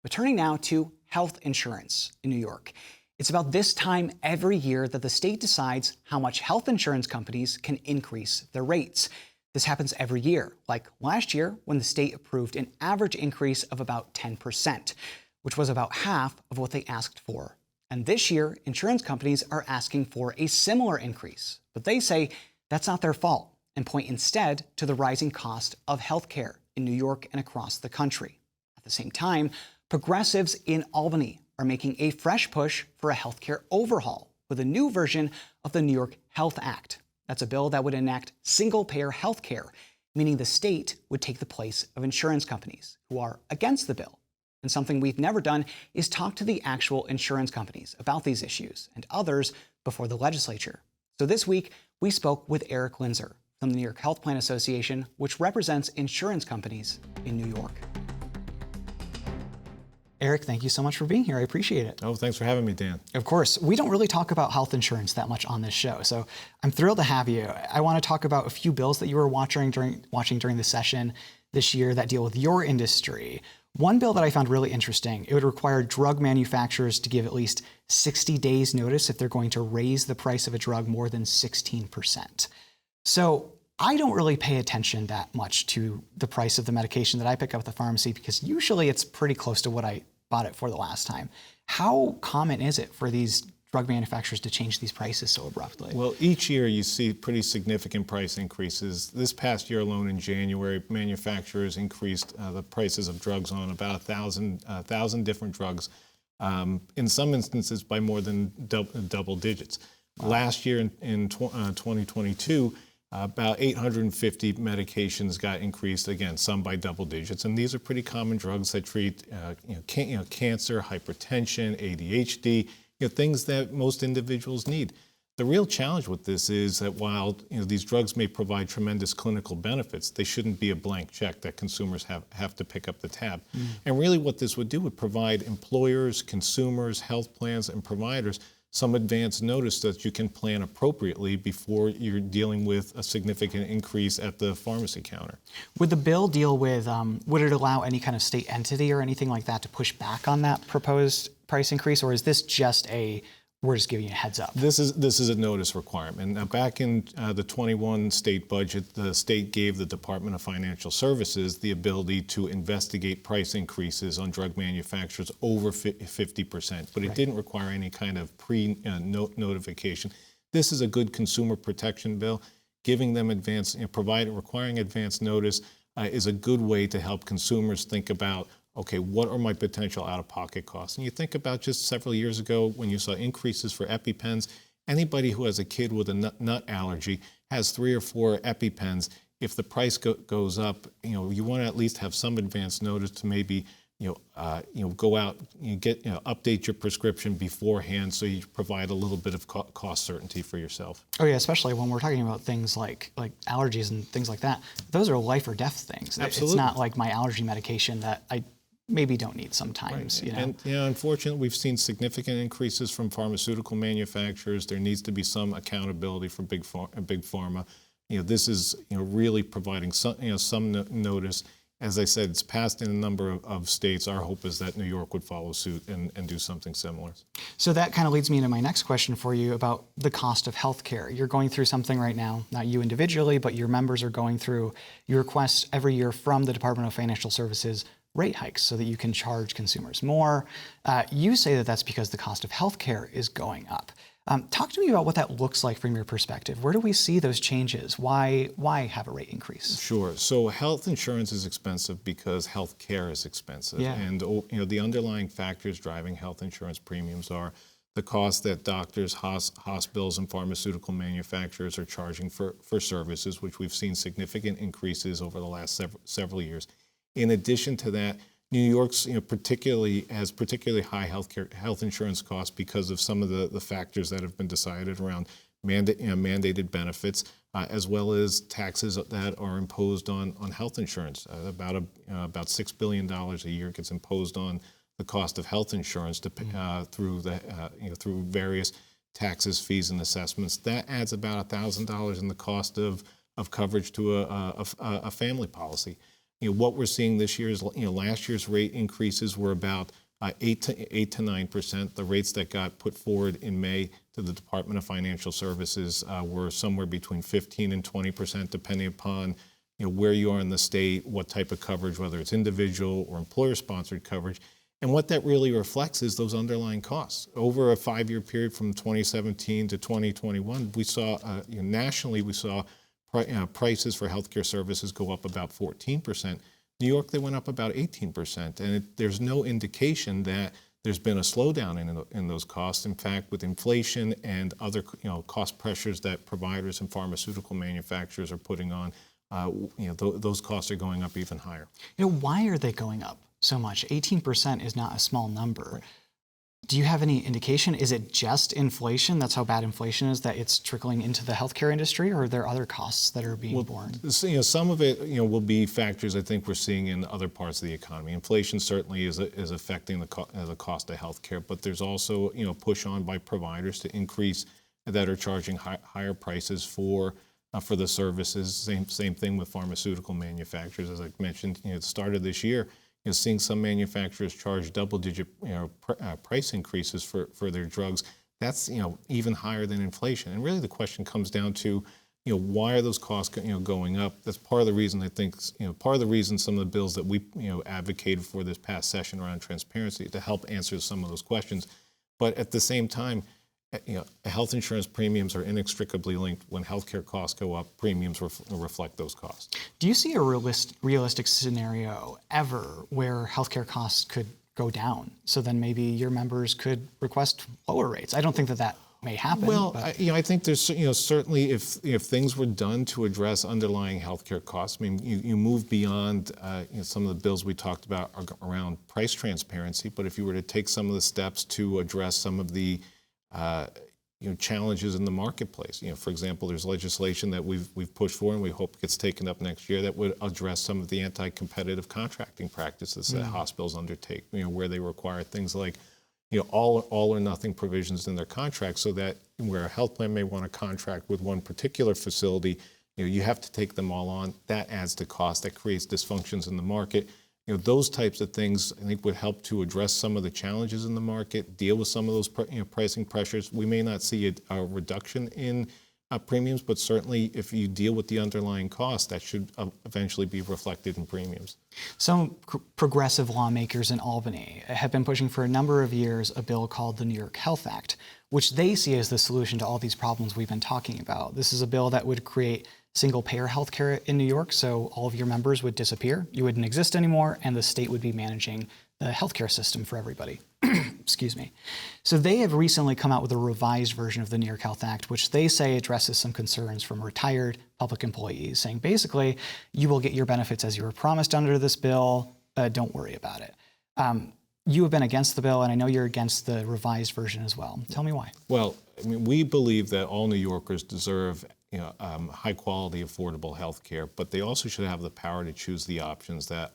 But turning now to health insurance in New York. It's about this time every year that the state decides how much health insurance companies can increase their rates. This happens every year, like last year when the state approved an average increase of about 10%, which was about half of what they asked for. And this year, insurance companies are asking for a similar increase, but they say that's not their fault and point instead to the rising cost of healthcare in New York and across the country. At the same time, progressives in Albany are making a fresh push for a healthcare overhaul with a new version of the New York Health Act. That's a bill that would enact single-payer healthcare, meaning the state would take the place of insurance companies who are against the bill. And something we've never done is talk to the actual insurance companies about these issues and others before the legislature. So this week, we spoke with Eric Linzer from the New York Health Plan Association, which represents insurance companies in New York. Eric, thank you so much for being here. I appreciate it. Oh, thanks for having me, Dan. Of course. We don't really talk about health insurance that much on this show, so I'm thrilled to have you. I want to talk about a few bills that you were watching during the session this year that deal with your industry. One bill that I found really interesting, it would require drug manufacturers to give at least 60 days notice if they're going to raise the price of a drug more than 16%. So I don't really pay attention that much to the price of the medication that I pick up at the pharmacy because usually it's pretty close to what I bought it for the last time. How common is it for these drug manufacturers to change these prices so abruptly? Well, each year you see pretty significant price increases. This past year alone in January, manufacturers increased the prices of drugs on about 1,000 different drugs, in some instances by more than double digits. Wow. Last year in 2022, about 850 medications got increased, again, some by double digits. And these are pretty common drugs that treat cancer, hypertension, ADHD, things that most individuals need. The real challenge with this is that while these drugs may provide tremendous clinical benefits, they shouldn't be a blank check that consumers have to pick up the tab. And really what this would do would provide employers, consumers, health plans, and providers some advance notice that you can plan appropriately before you're dealing with a significant increase at the pharmacy counter. Would the bill deal with, would it allow any kind of state entity or anything like that to push back on that proposed price increase, or is this just we're just giving you a heads up? This is a notice requirement. Now, back in the 21 state budget, the state gave the Department of Financial Services the ability to investigate price increases on drug manufacturers over 50%, but it didn't require any kind of pre-notification. This is a good consumer protection bill. Giving them requiring advance notice is a good way to help consumers think about, okay, what are my potential out-of-pocket costs? And you think about just several years ago when you saw increases for EpiPens. Anybody who has a kid with a nut allergy has 3 or 4 EpiPens. If the price goes up, you want to at least have some advance notice to maybe go out and update your prescription beforehand, so you provide a little bit of cost certainty for yourself. Oh yeah, especially when we're talking about things like allergies and things like that. Those are life or death things. Absolutely. It's not like my allergy medication that I maybe don't need sometimes. Right. And unfortunately, we've seen significant increases from pharmaceutical manufacturers. There needs to be some accountability for big pharma. This is really providing some notice. As I said, it's passed in a number of states. Our hope is that New York would follow suit and do something similar. So that kind of leads me into my next question for you about the cost of healthcare. You're going through something right now, not you individually, but your members are going through. You request every year from the Department of Financial Services rate hikes so that you can charge consumers more. You say that that's because the cost of healthcare is going up. Talk to me about what that looks like from your perspective. Where do we see those changes? Why have a rate increase? Sure. So health insurance is expensive because health care is expensive. Yeah. And the underlying factors driving health insurance premiums are the cost that doctors, hospitals, and pharmaceutical manufacturers are charging for services, which we've seen significant increases over the last several years. In addition to that, New York's particularly high health insurance costs because of some of the factors that have been decided around mandated benefits, as well as taxes that are imposed on health insurance. About $6 billion a year gets imposed on the cost of health insurance through various taxes, fees, and assessments. That adds about $1,000 in the cost of coverage to a family policy. What we're seeing this year is, last year's rate increases were about 8 to 9%. The rates that got put forward in May to the Department of Financial Services were somewhere between 15 and 20%, depending upon where you are in the state, what type of coverage, whether it's individual or employer-sponsored coverage. And what that really reflects is those underlying costs. Over a 5-year period from 2017 to 2021, we saw, nationally, we saw prices for healthcare services go up about 14%. New York, they went up about 18%. And there's no indication that there's been a slowdown in those costs. In fact, with inflation and other cost pressures that providers and pharmaceutical manufacturers are putting on, those costs are going up even higher. Why are they going up so much? 18% is not a small number. Right. Do you have any indication? Is it just inflation? That's how bad inflation is, that it's trickling into the healthcare industry, or are there other costs that are being borne? Some of it, will be factors I think we're seeing in other parts of the economy. Inflation certainly is affecting the cost of healthcare, but there's also, push on by providers to increase that are charging higher prices for the services. Same thing with pharmaceutical manufacturers, as I mentioned. At the start of this year, seeing some manufacturers charge double-digit price increases for their drugs. That's even higher than inflation. And really, the question comes down to why are those costs going up? That's part of the reason I think part of the reason some of the bills that we advocated for this past session around transparency to help answer some of those questions. But at the same time, health insurance premiums are inextricably linked. When healthcare costs go up, premiums reflect those costs. Do you see a realistic scenario ever where healthcare costs could go down? So then maybe your members could request lower rates. I don't think that may happen. Well, I think there's certainly if things were done to address underlying healthcare costs. I mean, you move beyond some of the bills we talked about around price transparency. But if you were to take some of the steps to address some of the challenges in the marketplace. For example, there's legislation that we've pushed for and we hope gets taken up next year that would address some of the anti-competitive contracting practices that hospitals undertake. Where they require things like all or nothing provisions in their contracts, so that where a health plan may want to contract with one particular facility, you have to take them all on. That adds to cost. That creates dysfunctions in the market. Those types of things I think would help to address some of the challenges in the market, deal with some of those pricing pressures. We may not see a reduction in premiums, but certainly if you deal with the underlying cost, that should eventually be reflected in premiums. Some progressive lawmakers in Albany have been pushing for a number of years a bill called the New York Health Act, which they see as the solution to all these problems we've been talking about. This is a bill that would create single-payer healthcare in New York, so all of your members would disappear. You wouldn't exist anymore, and the state would be managing the healthcare system for everybody. Excuse me. So they have recently come out with a revised version of the New York Health Act, which they say addresses some concerns from retired public employees, saying basically, you will get your benefits as you were promised under this bill. Don't worry about it. You have been against the bill, and I know you're against the revised version as well. Tell me why. Well, I mean, we believe that all New Yorkers deserve high quality, affordable health care, but they also should have the power to choose the options that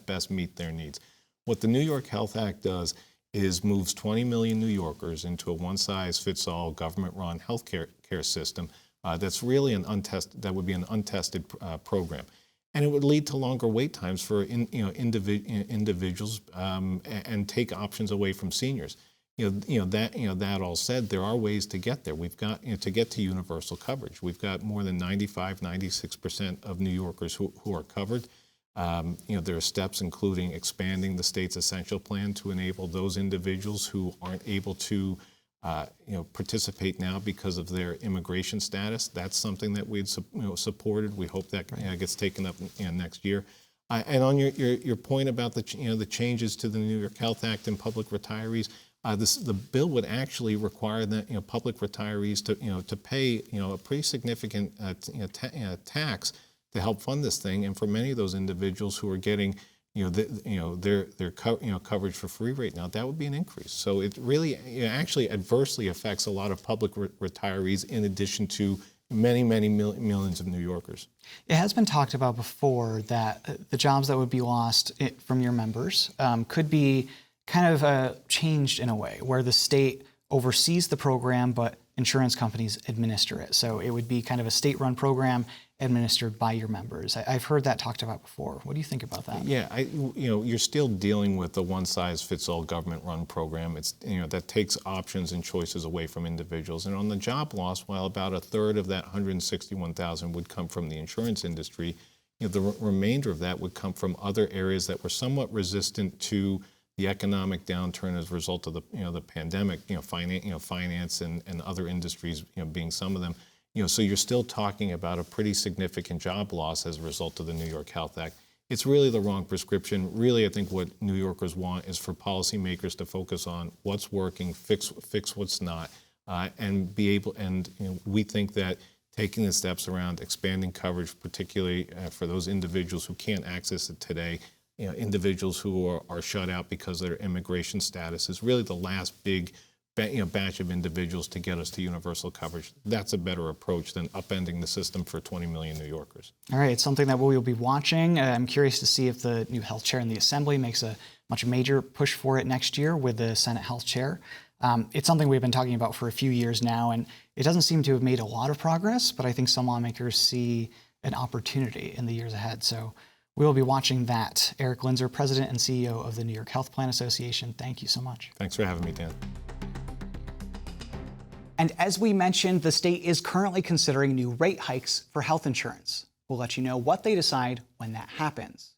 best meet their needs. What the New York Health Act does is moves 20 million New Yorkers into a one-size-fits-all government-run health care system that's really that would be an untested program. And it would lead to longer wait times for individuals and take options away from seniors. That all said, there are ways to get there. We've got to get to universal coverage. We've got more than 96% of New Yorkers who are covered. There are steps including expanding the state's essential plan to enable those individuals who aren't able to participate now because of their immigration status. That's something that we'd supported. We hope that gets taken up next year. And on your point about the changes to the New York Health Act and public retirees, the bill would actually require that public retirees to pay a pretty significant tax to help fund this thing, and for many of those individuals who are getting their coverage for free right now, that would be an increase. So it really actually adversely affects a lot of public retirees in addition to many millions of New Yorkers. It has been talked about before that the jobs that would be lost from your members could be kind of changed in a way where the state oversees the program, but insurance companies administer it. So it would be kind of a state-run program, administered by your members. I've heard that talked about before. What do you think about that? Yeah, you're still dealing with the one-size-fits-all government-run program. It's that takes options and choices away from individuals. And on the job loss, while about a third of that 161,000 would come from the insurance industry, the remainder of that would come from other areas that were somewhat resistant to the economic downturn as a result of the pandemic. Finance and other industries, being some of them. So you're still talking about a pretty significant job loss as a result of the New York Health Act. It's really the wrong prescription. Really, I think what New Yorkers want is for policymakers to focus on what's working, fix what's not, and be able. And we think that taking the steps around expanding coverage, particularly for those individuals who can't access it today, individuals who are shut out because of their immigration status, is really the last big batch of individuals to get us to universal coverage. That's a better approach than upending the system for 20 million New Yorkers. All right, it's something that we will be watching. I'm curious to see if the new health chair in the Assembly makes a much major push for it next year with the Senate health chair. It's something we've been talking about for a few years now, and it doesn't seem to have made a lot of progress, but I think some lawmakers see an opportunity in the years ahead. So we will be watching that. Eric Linzer, President and CEO of the New York Health Plan Association, thank you so much. Thanks for having me, Dan. And as we mentioned, the state is currently considering new rate hikes for health insurance. We'll let you know what they decide when that happens.